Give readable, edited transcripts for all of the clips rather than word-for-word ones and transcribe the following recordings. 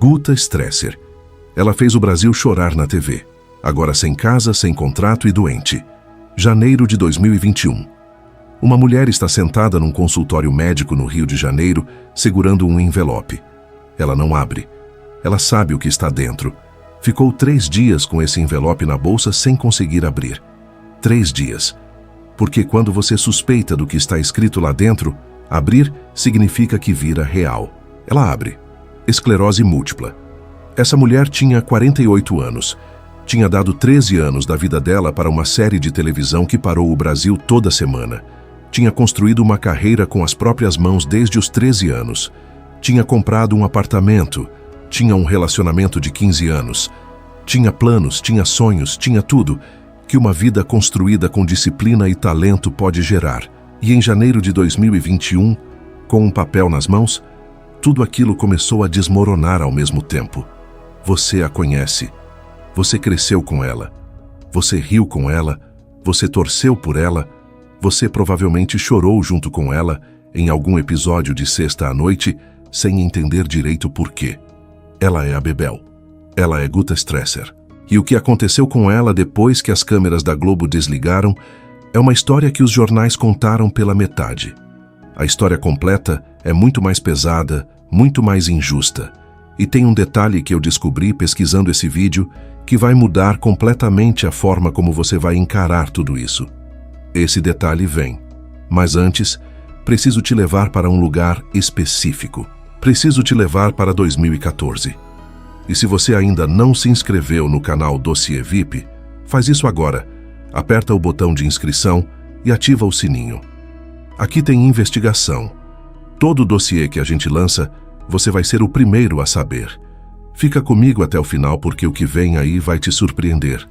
Guta Stresser. Ela fez o Brasil chorar na TV. Agora sem casa, sem contrato e doente. Janeiro de 2021. Uma mulher está sentada num consultório médico no Rio de Janeiro, segurando um envelope. Ela não abre. Ela sabe o que está dentro. Ficou 3 dias com esse envelope na bolsa sem conseguir abrir. 3 dias. Porque quando você suspeita do que está escrito lá dentro, abrir significa que vira real. Ela abre. Esclerose múltipla. Essa mulher tinha 48 anos. Tinha dado 13 anos da vida dela para uma série de televisão que parou o Brasil toda semana. Tinha construído uma carreira com as próprias mãos desde os 13 anos. Tinha comprado um apartamento. Tinha um relacionamento de 15 anos. Tinha planos, tinha sonhos, tinha tudo que uma vida construída com disciplina e talento pode gerar. E em janeiro de 2021, com um papel nas mãos, tudo aquilo começou a desmoronar ao mesmo tempo. Você a conhece. Você cresceu com ela. Você riu com ela. Você torceu por ela. Você provavelmente chorou junto com ela em algum episódio de sexta à noite, sem entender direito por quê. Ela é a Bebel. Ela é Guta Stresser. E o que aconteceu com ela depois que as câmeras da Globo desligaram é uma história que os jornais contaram pela metade. A história completa é muito mais pesada, muito mais injusta. E tem um detalhe que eu descobri pesquisando esse vídeo que vai mudar completamente a forma como você vai encarar tudo isso. Esse detalhe vem. Mas antes, preciso te levar para um lugar específico. Preciso te levar para 2014. E se você ainda não se inscreveu no canal Dossiê VIP, faz isso agora. Aperta o botão de inscrição e ativa o sininho. Aqui tem investigação. Todo dossiê que a gente lança, você vai ser o primeiro a saber. Fica comigo até o final porque o que vem aí vai te surpreender.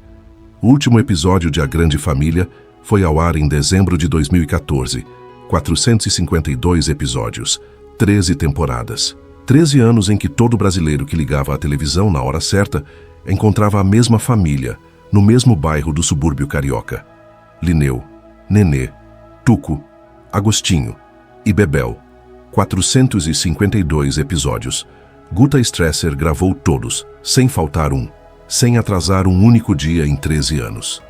O último episódio de A Grande Família foi ao ar em dezembro de 2014. 452 episódios, 13 temporadas. 13 anos em que todo brasileiro que ligava à televisão na hora certa encontrava a mesma família, no mesmo bairro do subúrbio carioca. Lineu, Nenê, Tuco, Agostinho e Bebel. 452 episódios. Guta Stresser gravou todos, sem faltar um, sem atrasar um único dia em 13 anos.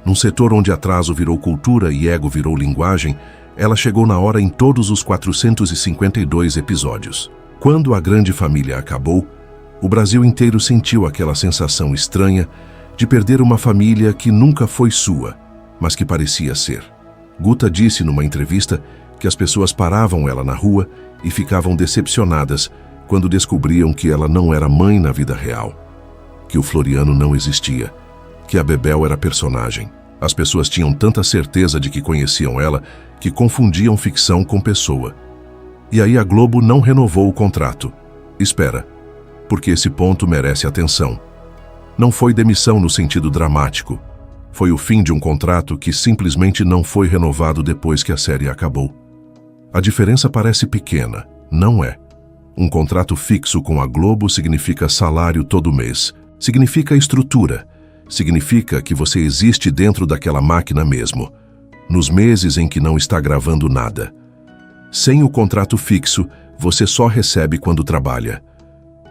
Num setor onde atraso virou cultura e ego virou linguagem, ela chegou na hora em todos os 452 episódios. Quando A Grande Família acabou, o Brasil inteiro sentiu aquela sensação estranha de perder uma família que nunca foi sua, mas que parecia ser. Guta disse numa entrevista que as pessoas paravam ela na rua e ficavam decepcionadas quando descobriam que ela não era mãe na vida real, que o Floriano não existia, que a Bebel era personagem. As pessoas tinham tanta certeza de que conheciam ela que confundiam ficção com pessoa. E aí a Globo não renovou o contrato. Espera, porque esse ponto merece atenção. Não foi demissão no sentido dramático. Foi o fim de um contrato que simplesmente não foi renovado depois que a série acabou. A diferença parece pequena, não é. Um contrato fixo com a Globo significa salário todo mês, significa estrutura, significa que você existe dentro daquela máquina mesmo, nos meses em que não está gravando nada. Sem o contrato fixo, você só recebe quando trabalha.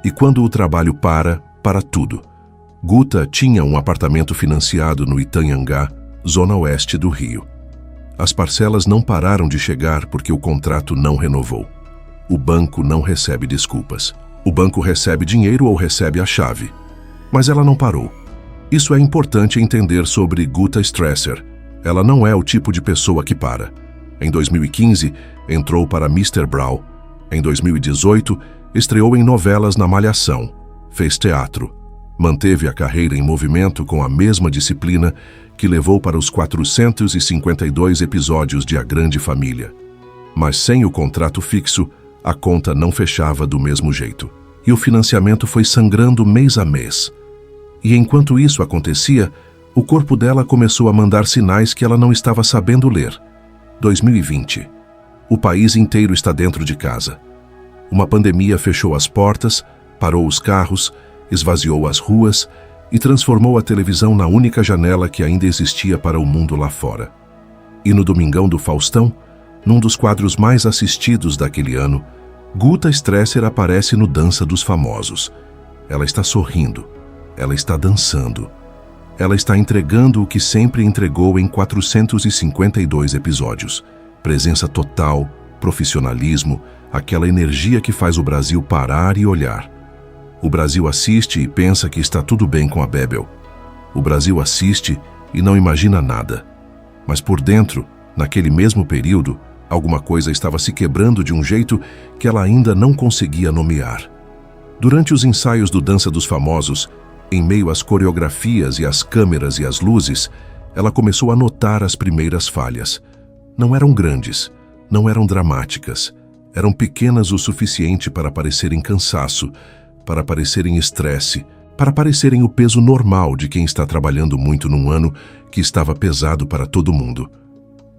E quando o trabalho para tudo. Guta tinha um apartamento financiado no Itanhangá, zona oeste do Rio. As parcelas não pararam de chegar porque o contrato não renovou. O banco não recebe desculpas. O banco recebe dinheiro ou recebe a chave. Mas ela não parou. Isso é importante entender sobre Guta Stresser. Ela não é o tipo de pessoa que para. Em 2015, entrou para Mr. Brau. Em 2018, estreou em novelas na Malhação. Fez teatro. Manteve a carreira em movimento com a mesma disciplina que levou para os 452 episódios de A Grande Família. Mas sem o contrato fixo, a conta não fechava do mesmo jeito. E o financiamento foi sangrando mês a mês. E enquanto isso acontecia, o corpo dela começou a mandar sinais que ela não estava sabendo ler. 2020. O país inteiro está dentro de casa. Uma pandemia fechou as portas, parou os carros, esvaziou as ruas e transformou a televisão na única janela que ainda existia para o mundo lá fora. E no Domingão do Faustão, num dos quadros mais assistidos daquele ano, Guta Stresser aparece no Dança dos Famosos Ela está sorrindo. Ela está dançando. Ela está entregando o que sempre entregou em 452 episódios. Presença total, profissionalismo, aquela energia que faz o Brasil parar e olhar. O Brasil assiste e pensa que está tudo bem com a Bebel. O Brasil assiste e não imagina nada. Mas por dentro, naquele mesmo período, alguma coisa estava se quebrando de um jeito que ela ainda não conseguia nomear. Durante os ensaios do Dança dos Famosos, em meio às coreografias e às câmeras e às luzes, ela começou a notar as primeiras falhas. Não eram grandes, não eram dramáticas, eram pequenas o suficiente para parecerem cansaço, para parecerem estresse, para parecerem o peso normal de quem está trabalhando muito num ano que estava pesado para todo mundo.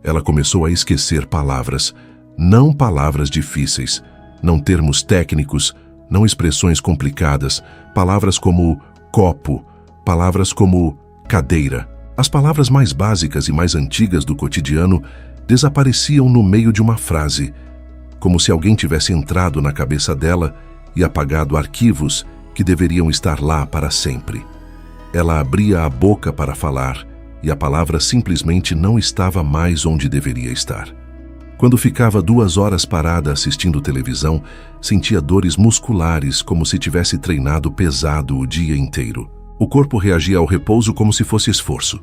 Ela começou a esquecer palavras, não palavras difíceis, não termos técnicos, não expressões complicadas, palavras como copo, palavras como cadeira. As palavras mais básicas e mais antigas do cotidiano desapareciam no meio de uma frase, como se alguém tivesse entrado na cabeça dela e apagado arquivos que deveriam estar lá para sempre. Ela abria a boca para falar e a palavra simplesmente não estava mais onde deveria estar. Quando ficava 2 horas parada assistindo televisão, sentia dores musculares como se tivesse treinado pesado o dia inteiro. O corpo reagia ao repouso como se fosse esforço.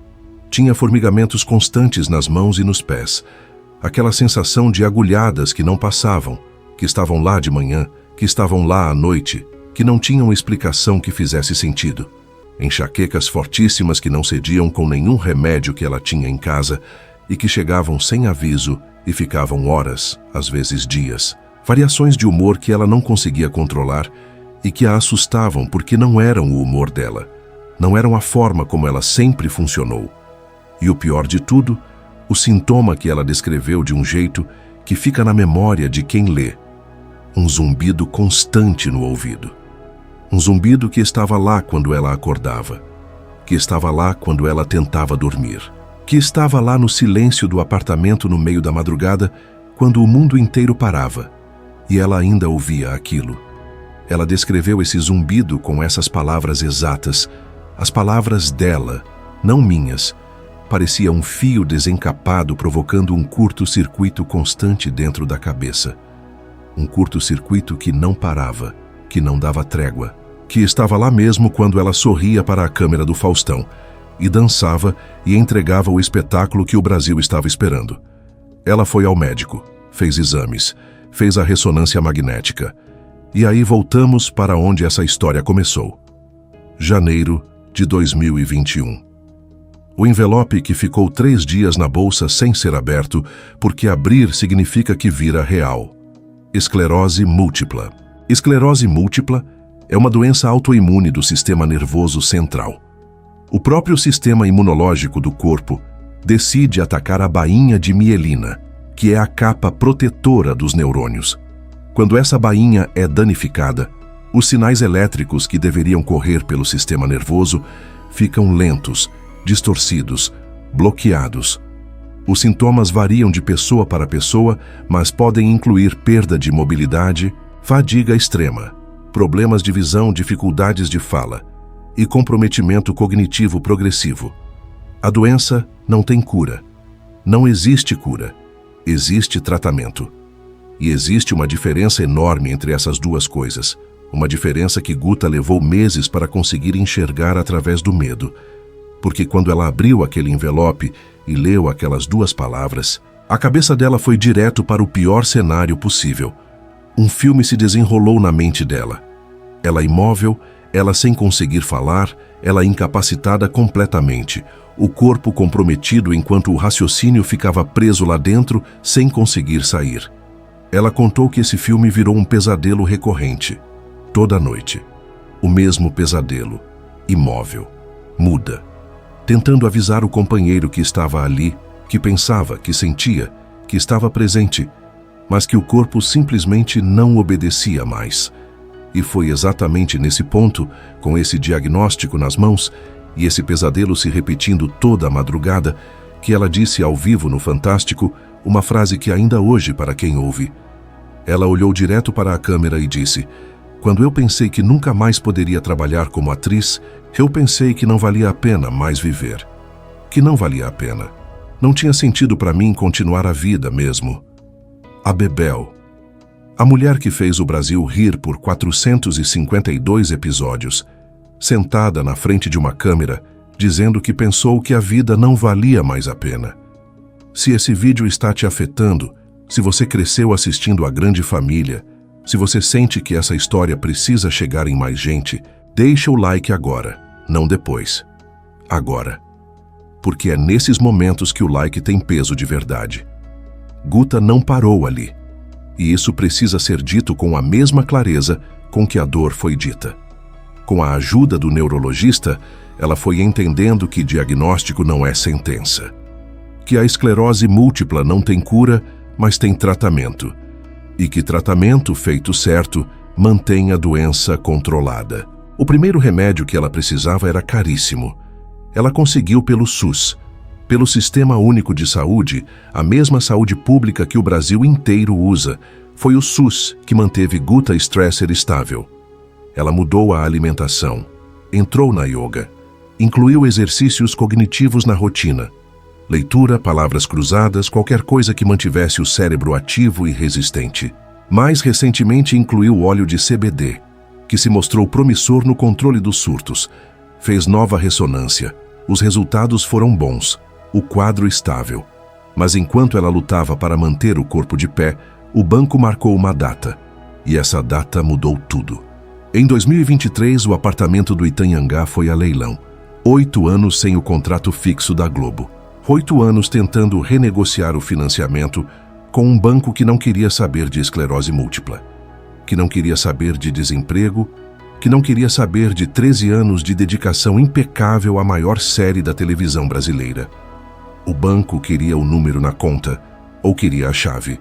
Tinha formigamentos constantes nas mãos e nos pés. Aquela sensação de agulhadas que não passavam, que estavam lá de manhã, que estavam lá à noite, que não tinham explicação que fizesse sentido. Enxaquecas fortíssimas que não cediam com nenhum remédio que ela tinha em casa e que chegavam sem aviso e ficavam horas, às vezes dias. Variações de humor que ela não conseguia controlar e que a assustavam porque não eram o humor dela, não eram a forma como ela sempre funcionou. E o pior de tudo, o sintoma que ela descreveu de um jeito que fica na memória de quem lê. Um zumbido constante no ouvido. Um zumbido que estava lá quando ela acordava, que estava lá quando ela tentava dormir, que estava lá no silêncio do apartamento no meio da madrugada, quando o mundo inteiro parava, e ela ainda ouvia aquilo. Ela descreveu esse zumbido com essas palavras exatas, as palavras dela, não minhas. Parecia um fio desencapado provocando um curto-circuito constante dentro da cabeça. Um curto-circuito que não parava, que não dava trégua, que estava lá mesmo quando ela sorria para a câmera do Faustão e dançava e entregava o espetáculo que o Brasil estava esperando. Ela foi ao médico, fez exames, fez a ressonância magnética. E aí voltamos para onde essa história começou. Janeiro de 2021. O envelope que ficou 3 dias na bolsa sem ser aberto, porque abrir significa que vira real. Esclerose múltipla. Esclerose múltipla é uma doença autoimune do sistema nervoso central. O próprio sistema imunológico do corpo decide atacar a bainha de mielina, que é a capa protetora dos neurônios. Quando essa bainha é danificada, os sinais elétricos que deveriam correr pelo sistema nervoso ficam lentos, distorcidos, bloqueados. Os sintomas variam de pessoa para pessoa, mas podem incluir perda de mobilidade, fadiga extrema, problemas de visão, dificuldades de fala e comprometimento cognitivo progressivo. A doença não tem cura. Não existe cura. Existe tratamento. E existe uma diferença enorme entre essas duas coisas. Uma diferença que Guta levou meses para conseguir enxergar através do medo. Porque quando ela abriu aquele envelope e leu aquelas 2 palavras, a cabeça dela foi direto para o pior cenário possível. Um filme se desenrolou na mente dela. Ela imóvel, ela sem conseguir falar, ela incapacitada completamente, o corpo comprometido enquanto o raciocínio ficava preso lá dentro sem conseguir sair. Ela contou que esse filme virou um pesadelo recorrente, toda noite. O mesmo pesadelo, imóvel, muda, tentando avisar o companheiro que estava ali, que pensava, que sentia, que estava presente, mas que o corpo simplesmente não obedecia mais. E foi exatamente nesse ponto, com esse diagnóstico nas mãos e esse pesadelo se repetindo toda a madrugada, que ela disse ao vivo no Fantástico uma frase que ainda hoje, para quem ouve, ela olhou direto para a câmera e disse: Quando eu pensei que nunca mais poderia trabalhar como atriz, eu pensei que não valia a pena mais viver. Que não valia a pena. Não tinha sentido para mim continuar a vida mesmo. A Bebel. A mulher que fez o Brasil rir por 452 episódios, sentada na frente de uma câmera, dizendo que pensou que a vida não valia mais a pena. Se esse vídeo está te afetando, se você cresceu assistindo A Grande Família, se você sente que essa história precisa chegar em mais gente, deixa o like agora, não depois. Agora. Porque é nesses momentos que o like tem peso de verdade. Guta não parou ali. E isso precisa ser dito com a mesma clareza com que a dor foi dita. Com a ajuda do neurologista, ela foi entendendo que diagnóstico não é sentença. Que a esclerose múltipla não tem cura, mas tem tratamento. E que tratamento feito certo mantém a doença controlada. O primeiro remédio que ela precisava era caríssimo. Ela conseguiu pelo SUS, pelo Sistema Único de Saúde, a mesma saúde pública que o Brasil inteiro usa. Foi o SUS que manteve Guta Stresser estável. Ela mudou a alimentação, entrou na yoga, incluiu exercícios cognitivos na rotina, leitura, palavras cruzadas, qualquer coisa que mantivesse o cérebro ativo e resistente. Mais recentemente incluiu óleo de CBD, que se mostrou promissor no controle dos surtos. Fez nova ressonância. Os resultados foram bons, o quadro estável. Mas enquanto ela lutava para manter o corpo de pé, o banco marcou uma data. E essa data mudou tudo. Em 2023, o apartamento do Itanhangá foi a leilão. 8 anos sem o contrato fixo da Globo. 8 anos tentando renegociar o financiamento com um banco que não queria saber de esclerose múltipla, que não queria saber de desemprego, que não queria saber de 13 anos de dedicação impecável à maior série da televisão brasileira. O banco queria o número na conta, ou queria a chave.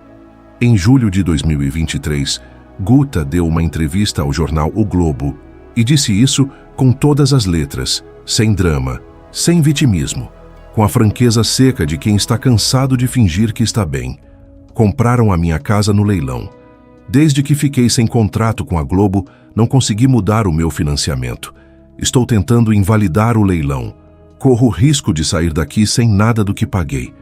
Em julho de 2023, Guta deu uma entrevista ao jornal O Globo e disse isso com todas as letras, sem drama, sem vitimismo, com a franqueza seca de quem está cansado de fingir que está bem. Compraram a minha casa no leilão. Desde que fiquei sem contrato com a Globo, não consegui mudar o meu financiamento. Estou tentando invalidar o leilão. Corro o risco de sair daqui sem nada do que paguei.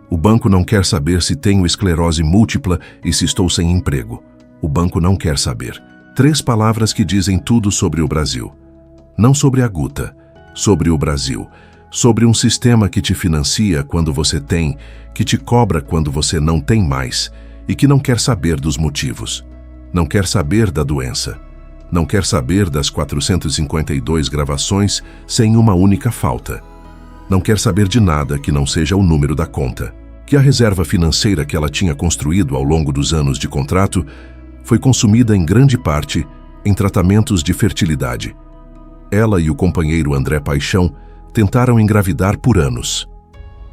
O banco não quer saber se tenho esclerose múltipla e se estou sem emprego. O banco não quer saber. 3 palavras que dizem tudo sobre o Brasil. Não sobre a Guta, sobre o Brasil. Sobre um sistema que te financia quando você tem, que te cobra quando você não tem mais e que não quer saber dos motivos. Não quer saber da doença. Não quer saber das 452 gravações sem uma única falta. Não quer saber de nada que não seja o número da conta. Que a reserva financeira que ela tinha construído ao longo dos anos de contrato foi consumida em grande parte em tratamentos de fertilidade. Ela e o companheiro André Paixão tentaram engravidar por anos.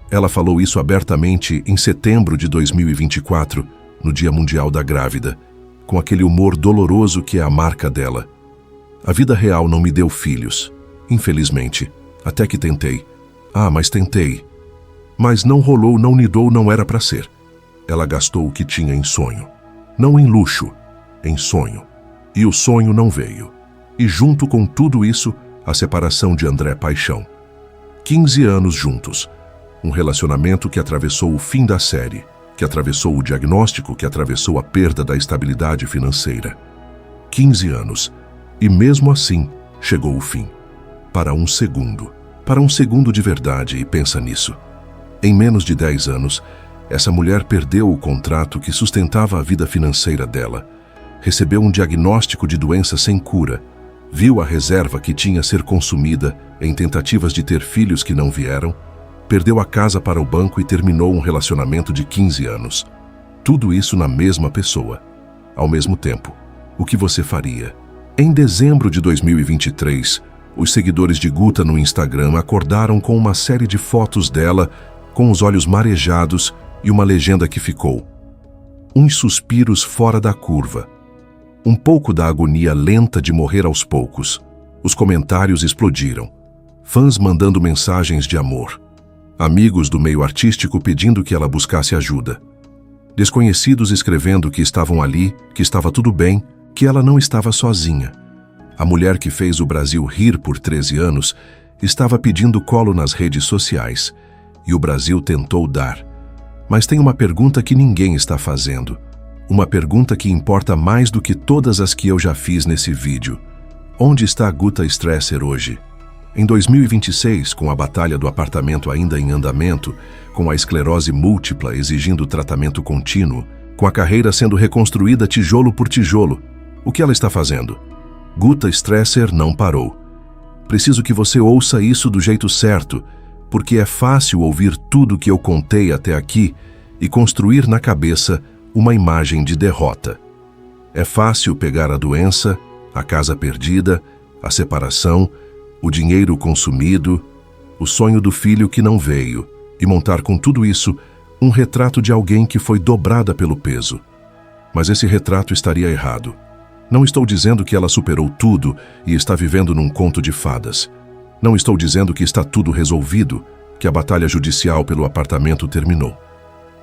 Ela falou isso abertamente em setembro de 2024, no Dia Mundial da Grávida, com aquele humor doloroso que é a marca dela. A vida real não me deu filhos, infelizmente, até que tentei. Mas tentei. Mas não rolou, não nidou, não era para ser. Ela gastou o que tinha em sonho. Não em luxo, em sonho. E o sonho não veio. E junto com tudo isso, a separação de André Paixão. 15 anos juntos. Um relacionamento que atravessou o fim da série, que atravessou o diagnóstico, que atravessou a perda da estabilidade financeira. 15 anos. E mesmo assim, chegou o fim. Para um segundo. Para um segundo de verdade, e pensa nisso. Em menos de 10 anos, essa mulher perdeu o contrato que sustentava a vida financeira dela. Recebeu um diagnóstico de doença sem cura. Viu a reserva que tinha ser consumida em tentativas de ter filhos que não vieram. Perdeu a casa para o banco e terminou um relacionamento de 15 anos. Tudo isso na mesma pessoa. Ao mesmo tempo, o que você faria? Em dezembro de 2023, os seguidores de Guta no Instagram acordaram com uma série de fotos dela com os olhos marejados e uma legenda que ficou: uns suspiros fora da curva. Um pouco da agonia lenta de morrer aos poucos. Os comentários explodiram. Fãs mandando mensagens de amor. Amigos do meio artístico pedindo que ela buscasse ajuda. Desconhecidos escrevendo que estavam ali, que estava tudo bem, que ela não estava sozinha. A mulher que fez o Brasil rir por 13 anos estava pedindo colo nas redes sociais, e o Brasil tentou dar. Mas tem uma pergunta que ninguém está fazendo. Uma pergunta que importa mais do que todas as que eu já fiz nesse vídeo. Onde está a Guta Stresser hoje? Em 2026, com a batalha do apartamento ainda em andamento, com a esclerose múltipla exigindo tratamento contínuo, com a carreira sendo reconstruída tijolo por tijolo, o que ela está fazendo? Guta Stresser não parou. Preciso que você ouça isso do jeito certo, porque é fácil ouvir tudo que eu contei até aqui e construir na cabeça uma imagem de derrota. É fácil pegar a doença, a casa perdida, a separação, o dinheiro consumido, o sonho do filho que não veio, e montar com tudo isso um retrato de alguém que foi dobrada pelo peso. Mas esse retrato estaria errado. Não estou dizendo que ela superou tudo e está vivendo num conto de fadas. Não estou dizendo que está tudo resolvido, que a batalha judicial pelo apartamento terminou,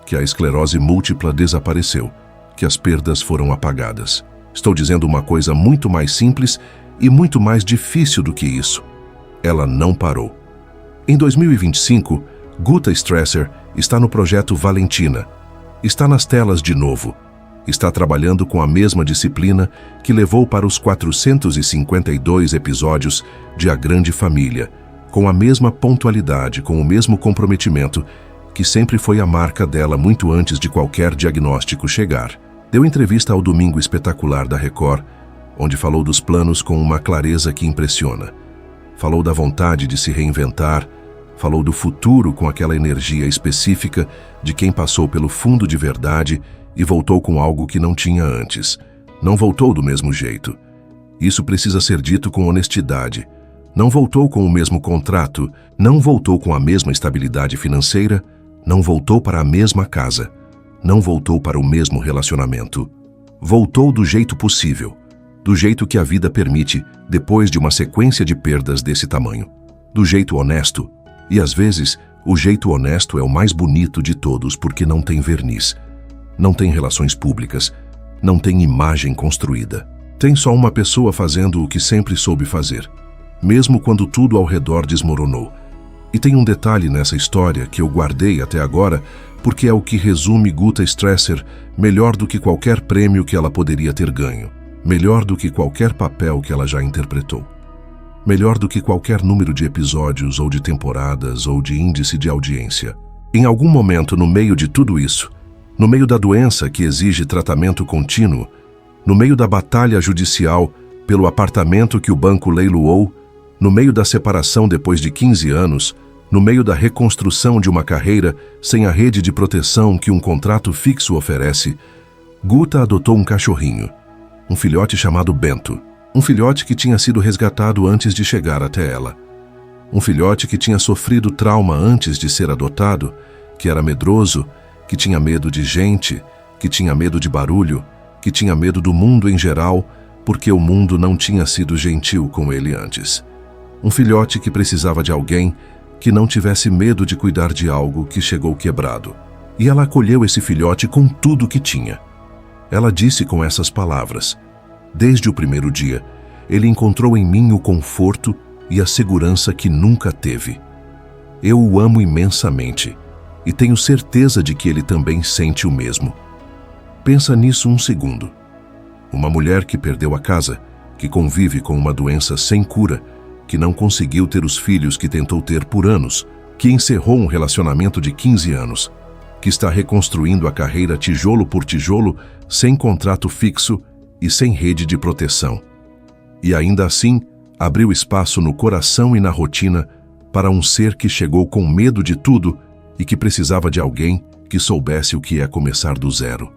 que a esclerose múltipla desapareceu, que as perdas foram apagadas. Estou dizendo uma coisa muito mais simples e muito mais difícil do que isso. Ela não parou. Em 2025, Guta Stresser está no projeto Valentina. Está nas telas de novo. Está trabalhando com a mesma disciplina que levou para os 452 episódios de A Grande Família, com a mesma pontualidade, com o mesmo comprometimento, que sempre foi a marca dela muito antes de qualquer diagnóstico chegar. Deu entrevista ao Domingo Espetacular da Record, onde falou dos planos com uma clareza que impressiona. Falou da vontade de se reinventar, falou do futuro com aquela energia específica de quem passou pelo fundo de verdade e voltou com algo que não tinha antes. Não voltou do mesmo jeito. Isso precisa ser dito com honestidade. Não voltou com o mesmo contrato, não voltou com a mesma estabilidade financeira, não voltou para a mesma casa, não voltou para o mesmo relacionamento. Voltou do jeito possível, do jeito que a vida permite depois de uma sequência de perdas desse tamanho. Do jeito honesto, e às vezes o jeito honesto é o mais bonito de todos porque não tem verniz. Não tem relações públicas, não tem imagem construída. Tem só uma pessoa fazendo o que sempre soube fazer, mesmo quando tudo ao redor desmoronou. E tem um detalhe nessa história que eu guardei até agora, porque é o que resume Guta Stresser melhor do que qualquer prêmio que ela poderia ter ganho, melhor do que qualquer papel que ela já interpretou, melhor do que qualquer número de episódios ou de temporadas ou de índice de audiência. Em algum momento no meio de tudo isso, no meio da doença que exige tratamento contínuo, no meio da batalha judicial pelo apartamento que o banco leiloou, no meio da separação depois de 15 anos, no meio da reconstrução de uma carreira sem a rede de proteção que um contrato fixo oferece, Guta adotou um cachorrinho, um filhote chamado Bento, um filhote que tinha sido resgatado antes de chegar até ela. Um filhote que tinha sofrido trauma antes de ser adotado, que era medroso, que tinha medo de gente, que tinha medo de barulho, que tinha medo do mundo em geral, porque o mundo não tinha sido gentil com ele antes. Um filhote que precisava de alguém que não tivesse medo de cuidar de algo que chegou quebrado. E ela acolheu esse filhote com tudo que tinha. Ela disse com essas palavras: desde o primeiro dia, ele encontrou em mim o conforto e a segurança que nunca teve. Eu o amo imensamente. E tenho certeza de que ele também sente o mesmo. Pensa nisso um segundo. Uma mulher que perdeu a casa, que convive com uma doença sem cura, que não conseguiu ter os filhos que tentou ter por anos, que encerrou um relacionamento de 15 anos, que está reconstruindo a carreira tijolo por tijolo, sem contrato fixo e sem rede de proteção. E ainda assim, abriu espaço no coração e na rotina para um ser que chegou com medo de tudo e que precisava de alguém que soubesse o que é começar do zero.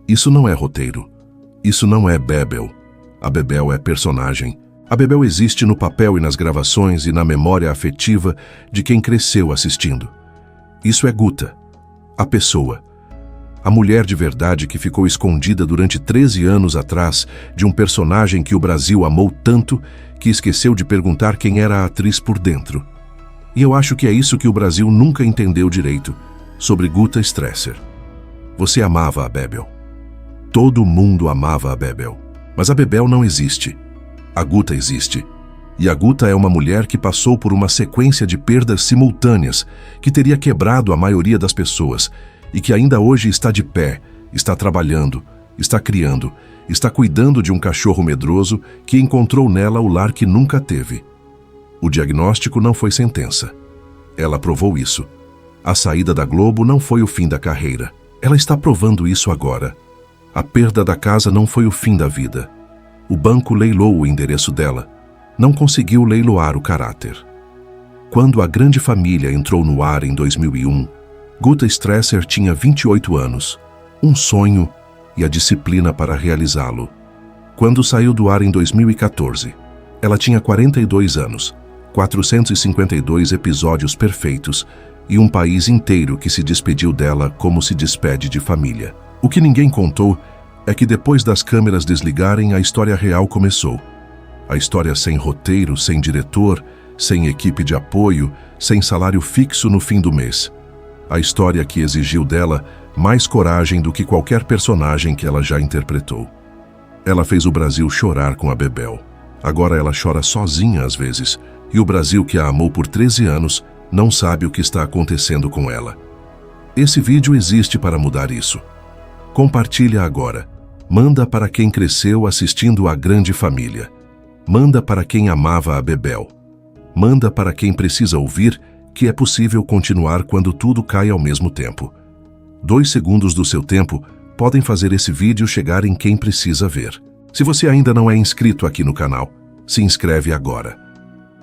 Isso não é roteiro. Isso não é Bebel. A Bebel é personagem. A Bebel existe no papel e nas gravações e na memória afetiva de quem cresceu assistindo. Isso é Guta, a pessoa. A mulher de verdade que ficou escondida durante 13 anos atrás de um personagem que o Brasil amou tanto que esqueceu de perguntar quem era a atriz por dentro. E eu acho que é isso que o Brasil nunca entendeu direito sobre Guta Stresser. Você amava a Bebel. Todo mundo amava a Bebel. Mas a Bebel não existe. A Guta existe. E a Guta é uma mulher que passou por uma sequência de perdas simultâneas que teria quebrado a maioria das pessoas e que ainda hoje está de pé, está trabalhando, está criando, está cuidando de um cachorro medroso que encontrou nela o lar que nunca teve. O diagnóstico não foi sentença. Ela provou isso. A saída da Globo não foi o fim da carreira. Ela está provando isso agora. A perda da casa não foi o fim da vida. O banco leilou o endereço dela. Não conseguiu leiloar o caráter. Quando A Grande Família entrou no ar em 2001, Guta Stresser tinha 28 anos, um sonho e a disciplina para realizá-lo. Quando saiu do ar em 2014, ela tinha 42 anos, 452 episódios perfeitos e um país inteiro que se despediu dela como se despede de família. O que ninguém contou é que depois das câmeras desligarem, a história real começou. A história sem roteiro, sem diretor, sem equipe de apoio, sem salário fixo no fim do mês. A história que exigiu dela mais coragem do que qualquer personagem que ela já interpretou. Ela fez o Brasil chorar com a Bebel. Agora ela chora sozinha às vezes, e o Brasil que a amou por 13 anos não sabe o que está acontecendo com ela. Esse vídeo existe para mudar isso. Compartilha agora. Manda para quem cresceu assistindo A Grande Família. Manda para quem amava a Bebel. Manda para quem precisa ouvir que é possível continuar quando tudo cai ao mesmo tempo. 2 segundos do seu tempo podem fazer esse vídeo chegar em quem precisa ver. Se você ainda não é inscrito aqui no canal, se inscreve agora.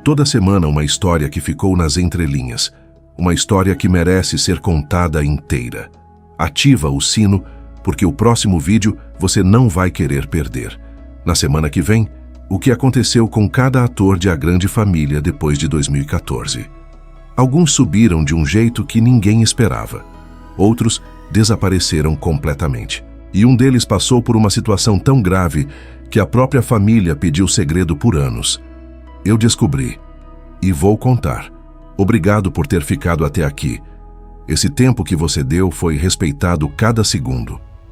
Toda semana uma história que ficou nas entrelinhas. Uma história que merece ser contada inteira. Ativa o sino, porque o próximo vídeo você não vai querer perder. Na semana que vem, o que aconteceu com cada ator de A Grande Família depois de 2014. Alguns subiram de um jeito que ninguém esperava. Outros desapareceram completamente. E um deles passou por uma situação tão grave que a própria família pediu segredo por anos. Eu descobri. E vou contar. Obrigado por ter ficado até aqui. Esse tempo que você deu foi respeitado cada segundo.